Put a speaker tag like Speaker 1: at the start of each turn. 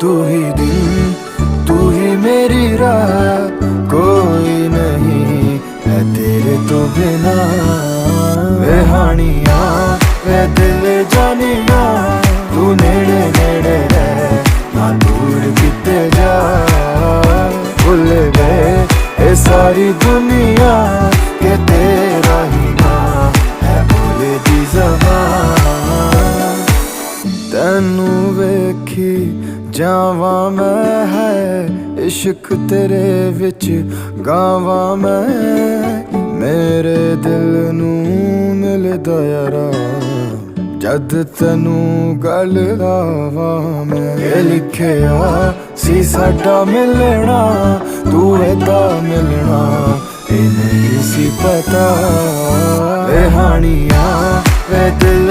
Speaker 1: तू ही दिन, तू ही मेरी रात, कोई नहीं है तेरे तो बिना। वे हानिया वे दिल जानिया, तू नेड़े नेड़े रह ना दूर किते जा। भुल गए ये सारी दुनिया के तेरा ही ना है बोले दी ज़बान। तैनू वेखी जावा मैं है इश्क तेरे विच गावा मैं। मेरे दिल नू मिलदा यारा जद तैनू गल लावा मैं। ये लिखिया सी साडा मिलना, तू एदा मिलना ये नहीं सी पता। वे हानिया वे दिल